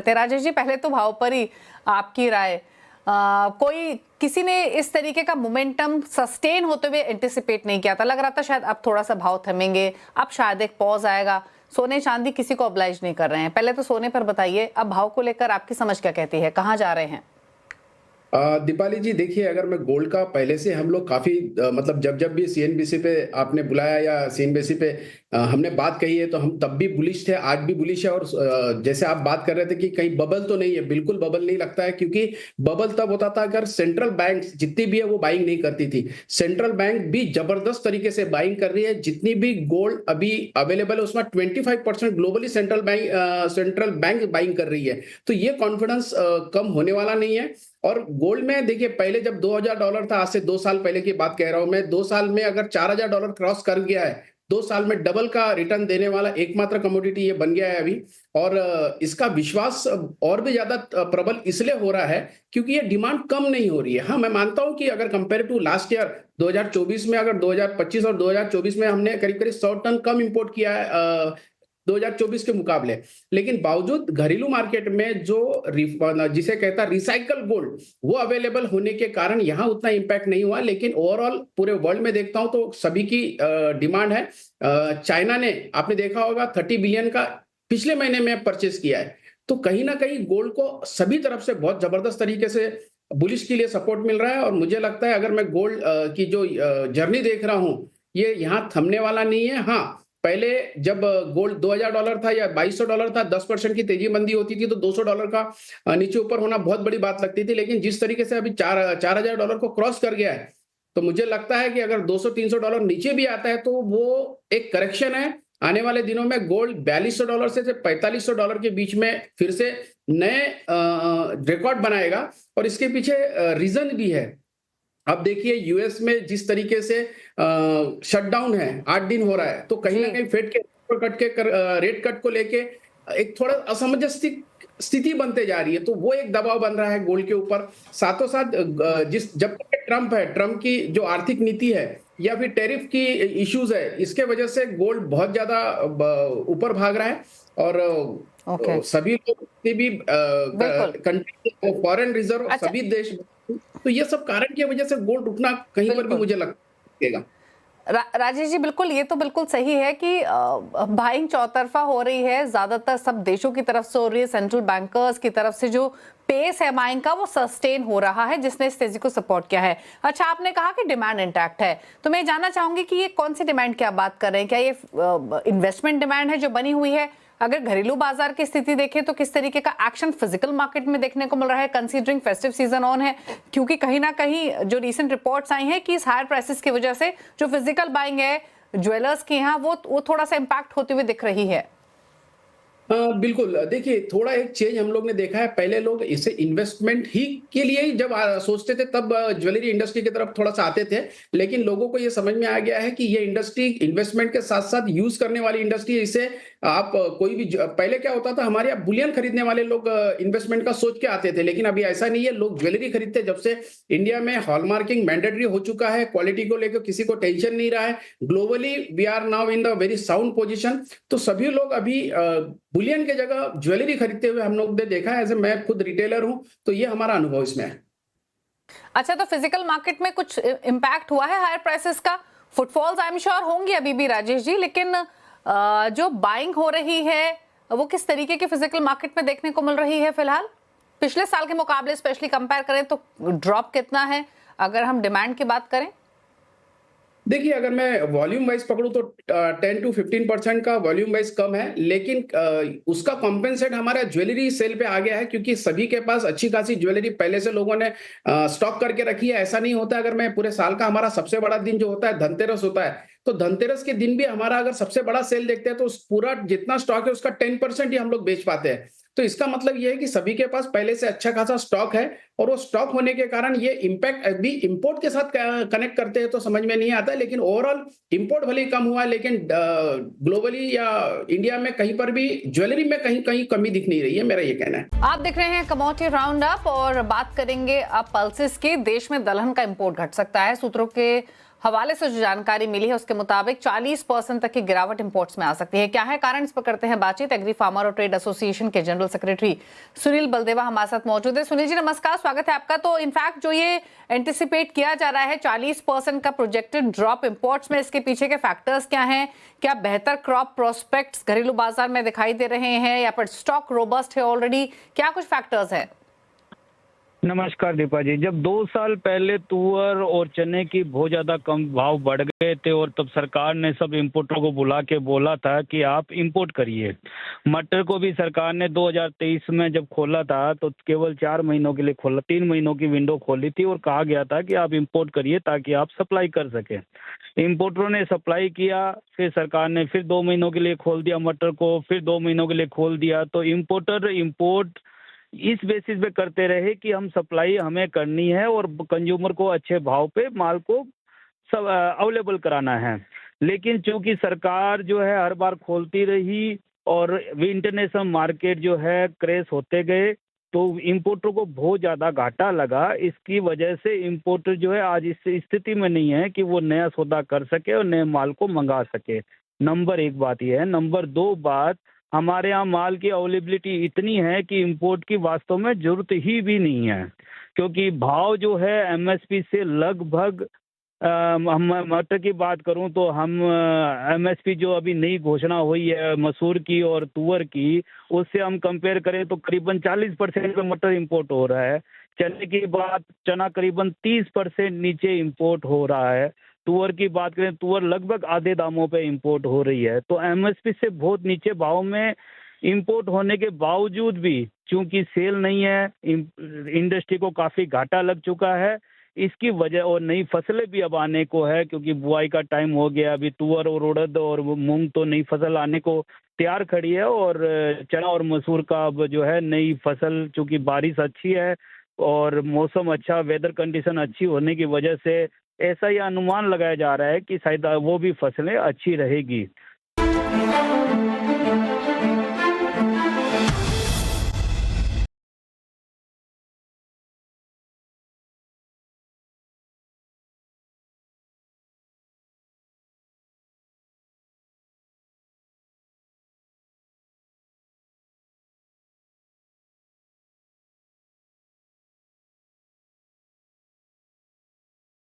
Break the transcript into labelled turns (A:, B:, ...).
A: राजेश जी, पहले तो भाव पर ही आपकी राय, कोई किसी ने इस तरीके का मोमेंटम सस्टेन होते हुए एंटिसिपेट नहीं किया था। लग रहा था शायद अब थोड़ा सा भाव थमेंगे, अब शायद एक पॉज आएगा। सोने चांदी किसी को ऑब्लाइज नहीं कर रहे हैं। पहले तो सोने पर बताइए, अब भाव को लेकर आपकी समझ क्या कहती है, कहाँ जा रहे हैं?
B: दीपाली जी देखिए, अगर मैं गोल्ड का पहले से हम लोग काफी मतलब जब जब भी सीएनबीसी पे आपने बुलाया या सीएनबीसी पे हमने बात कही है तो हम तब भी बुलिश थे, आज भी बुलिश है। और जैसे आप बात कर रहे थे कि कहीं बबल तो नहीं है, बिल्कुल बबल नहीं लगता है, क्योंकि बबल तब होता था अगर सेंट्रल बैंक जितनी भी है वो बाइंग नहीं करती थी। सेंट्रल बैंक भी जबरदस्त तरीके से बाइंग कर रही है। जितनी भी गोल्ड अभी अवेलेबल है उसमें 25% ग्लोबली सेंट्रल बैंक बाइंग कर रही है। तो ये कॉन्फिडेंस कम होने वाला नहीं है। और गोल्ड में देखिए, पहले जब $2000 था, आज से 2 साल पहले की बात कह रहा हूं मैं, 2 साल में अगर $4000 क्रॉस कर गया है, 2 साल में डबल का रिटर्न देने वाला एकमात्र कमोडिटी ये बन गया है अभी। और इसका विश्वास और भी ज्यादा प्रबल इसलिए हो रहा है क्योंकि ये डिमांड कम नहीं हो रही है। हाँ, मैं मानता हूं कि अगर कंपेयर टू लास्ट ईयर 2024 में, अगर 2025 और 2024 में हमने करीब करीब 100 टन कम इंपोर्ट किया है 2024 के मुकाबले, लेकिन बावजूद घरेलू मार्केट में जो जिसे कहता है रिसाइकल गोल्ड, वो अवेलेबल होने के कारण यहाँ उतना इंपैक्ट नहीं हुआ। लेकिन ओवरऑल पूरे वर्ल्ड में देखता हूं तो सभी की डिमांड है। चाइना ने, आपने देखा होगा, 30 बिलियन का पिछले महीने में परचेस किया है। तो कहीं ना कहीं गोल्ड को सभी तरफ से बहुत जबरदस्त तरीके से बुलिश के लिए सपोर्ट मिल रहा है। और मुझे लगता है अगर मैं गोल्ड की जो जर्नी देख रहा हूं, ये यहाँ थमने वाला नहीं है। हाँ, पहले जब गोल्ड $2000 था या $2200 था, 10% की तेजी मंदी होती थी तो $200 का नीचे ऊपर होना बहुत बड़ी बात लगती थी। लेकिन जिस तरीके से अभी $4000 को क्रॉस कर गया है, तो मुझे लगता है कि अगर $200-300 नीचे भी आता है तो वो एक करेक्शन है। आने वाले दिनों में गोल्ड $4200 से $4500 के बीच में फिर से नए रिकॉर्ड बनाएगा। और इसके पीछे रीजन भी है। अब देखिए, यूएस में जिस तरीके से शटडाउन है, 8 दिन हो रहा है, तो कहीं ना कहीं फेड के रेट कट को लेके एक थोड़ा असमंजस स्थिति बनते जा रही है। तो वो एक दबाव बन रहा है गोल्ड के ऊपर। साथों साथ जब तक ट्रम्प है, ट्रम्प की जो आर्थिक नीति है या फिर टैरिफ की इश्यूज है, इसके वजह से गोल्ड बहुत ज्यादा ऊपर भाग रहा है। और सभी लोग भी कंट्री, फॉरेन रिजर्व, सभी देश, तो ये सब कारण की वजह से गोल्ड उठना कहीं पर भी मुझे लगेगा।
A: राजेश जी, बिल्कुल, ये तो बिल्कुल सही है कि बाइंग चौतरफा हो रही है, ज्यादातर सब देशों की तरफ से हो रही है। सेंट्रल बैंकर्स की तरफ से जो पेस है बाइंग का, वो सस्टेन हो रहा है, जिसने इस तेजी को सपोर्ट किया है। अच्छा, आपने कहा कि डिमांड इंटैक्ट है, तो मैं जानना चाहूंगी कि ये कौन सी डिमांड की आप बात कर रहे हैं? क्या ये इन्वेस्टमेंट डिमांड है जो बनी हुई है? अगर घरेलू बाजार की स्थिति देखें तो किस तरीके का एक्शन फिजिकल मार्केट में देखने को मिल रहा है, कंसीडरिंग फेस्टिव सीजन ऑन है? क्योंकि कहीं ना कहीं जो रीसेंट रिपोर्ट्स आई हैं कि इस हायर प्राइसेस की वजह से जो फिजिकल बाइंग है ज्वेलर्स के यहाँ, वो थोड़ा सा इंपैक्ट होते हुए दिख रही है।
B: बिल्कुल, देखिए, थोड़ा एक चेंज हम लोग ने देखा है। पहले लोग इसे इन्वेस्टमेंट ही के लिए ही जब सोचते थे, तब ज्वेलरी इंडस्ट्री की तरफ थोड़ा सा आते थे। लेकिन लोगों को ये समझ में आ गया है कि ये इंडस्ट्री इन्वेस्टमेंट के साथ साथ यूज करने वाली इंडस्ट्री है। इसे आप कोई भी, पहले क्या होता था, हमारे यहाँ बुलियन खरीदने वाले लोग इन्वेस्टमेंट का सोच के आते थे, लेकिन अभी ऐसा नहीं है। लोग ज्वेलरी खरीदते, जब से इंडिया में हॉलमार्किंग मैंडेटरी हो चुका है, क्वालिटी को लेकर किसी को टेंशन नहीं रहा है। Globally we are now in the very sound position. तो सभी लोग अभी बुलियन के जगह ज्वेलरी खरीदते हुए हम लोग ने देखा है। मैं खुद रिटेलर हूं, तो ये हमारा अनुभव इसमें है।
A: अच्छा, तो फिजिकल मार्केट में कुछ इंपैक्ट हुआ है हायर प्राइसेस का? फुटफॉल्स आई एम श्योर होंगी अभी भी राजेश जी, लेकिन जो बाइंग हो रही है वो किस तरीके के फिजिकल मार्केट में देखने को मिल रही है फिलहाल? पिछले साल के मुकाबले स्पेशली कंपेयर करें तो ड्रॉप कितना है, अगर हम डिमांड की बात करें?
B: देखिए, अगर मैं वॉल्यूम वाइज पकड़ूं तो 10 to 15% का वॉल्यूम वाइज कम है। लेकिन उसका कॉम्पेंसेट हमारा ज्वेलरी सेल पे आ गया है, क्योंकि सभी के पास अच्छी खासी ज्वेलरी पहले से लोगों ने स्टॉक करके रखी है। ऐसा नहीं होता, अगर मैं पूरे साल का, हमारा सबसे बड़ा दिन जो होता है धनतेरस होता है, तो धनतेरस के दिन भी हमारा अगर सबसे बड़ा सेल देखते हैं तो पूरा जितना स्टॉक है उसका 10% ही हम लोग बेच पाते हैं। तो इसका मतलब ये है कि सभी के पास पहले से अच्छा खासा स्टॉक है। और वो स्टॉक होने के कारण ये इम्पैक्ट अभी इंपोर्ट के साथ कनेक्ट करते हैं तो समझ में नहीं आता है। लेकिन ओवरऑल इंपोर्ट भले ही कम हुआ है, लेकिन ग्लोबली या इंडिया में कहीं पर भी ज्वेलरी में कहीं कहीं कमी दिख नहीं रही है, मेरा ये कहना है।
A: आप देख रहे हैं कमोडिटी राउंड अप और बात करेंगे अब पल्सेस की। देश में दलहन का इंपोर्ट घट सकता है। सूत्रों के हवाले से जो जानकारी मिली है उसके मुताबिक 40% तक की गिरावट इंपोर्ट्स में आ सकती है। क्या है कारण, इस पर करते हैं बातचीत। एग्री फार्मर और ट्रेड एसोसिएशन के जनरल सेक्रेटरी सुनील बलदेवा हमारे साथ मौजूद है। सुनील जी नमस्कार, स्वागत है आपका। तो इनफैक्ट जो ये एंटिसिपेट किया जा रहा है 40% का प्रोजेक्टेड ड्रॉप इंपोर्ट्स में, इसके पीछे के फैक्टर्स क्या हैं? क्या बेहतर क्रॉप प्रोस्पेक्ट्स घरेलू बाजार में दिखाई दे रहे हैं या फिर स्टॉक रोबस्ट है ऑलरेडी? क्या कुछ फैक्टर्स है?
C: नमस्कार दीपा जी। जब 2 साल पहले तुअर और चने की बहुत ज़्यादा कम भाव बढ़ गए थे और तब सरकार ने सब इंपोर्टरों को बुला के बोला था कि आप इंपोर्ट करिए। मटर को भी सरकार ने 2023 में जब खोला था तो केवल 4 महीनों के लिए खोला, 3 महीनों की विंडो खोली थी और कहा गया था कि आप इंपोर्ट करिए ताकि आप सप्लाई कर सकें। इंपोर्टरों ने सप्लाई किया, फिर सरकार ने फिर 2 महीनों के लिए खोल दिया मटर को, फिर 2 महीनों के लिए खोल दिया। तो इंपोर्टर इंपोर्ट इस बेसिस पे करते रहे कि हम सप्लाई हमें करनी है और कंज्यूमर को अच्छे भाव पे माल को सब अवेलेबल कराना है। लेकिन चूंकि सरकार जो है हर बार खोलती रही और इंटरनेशनल मार्केट जो है क्रैश होते गए तो इंपोर्टर को बहुत ज़्यादा घाटा लगा। इसकी वजह से इंपोर्टर जो है आज इस स्थिति में नहीं है कि वो नया सौदा कर सके और नए माल को मंगा सके। नंबर 1 बात यह है। नंबर 2 बात, हमारे यहाँ माल की अवेलेबिलिटी इतनी है कि इंपोर्ट की वास्तव में जरूरत ही भी नहीं है, क्योंकि भाव जो है एमएसपी से लगभग हम मटर की बात करूं तो हम एमएसपी जो अभी नई घोषणा हुई है मसूर की और तुअर की, उससे हम कंपेयर करें तो करीबन 40% पे मटर इंपोर्ट हो रहा है। चने की बात, चना करीबन 30% नीचे इंपोर्ट हो रहा है। तुअर की बात करें, तुअर लगभग आधे दामों पे इंपोर्ट हो रही है। तो एमएसपी से बहुत नीचे भाव में इंपोर्ट होने के बावजूद भी चूंकि सेल नहीं है, इंडस्ट्री को काफ़ी घाटा लग चुका है। इसकी वजह, और नई फसलें भी अब आने को है क्योंकि बुआई का टाइम हो गया। अभी तुअर और उड़द और मूंग तो नई फसल आने को तैयार खड़ी है और चना और मसूर का अब जो है नई फसल, चूंकि बारिश अच्छी है और मौसम अच्छा, वेदर कंडीशन अच्छी होने की वजह से ऐसा ही अनुमान लगाया जा रहा है कि शायद वो भी फसलें अच्छी रहेगी।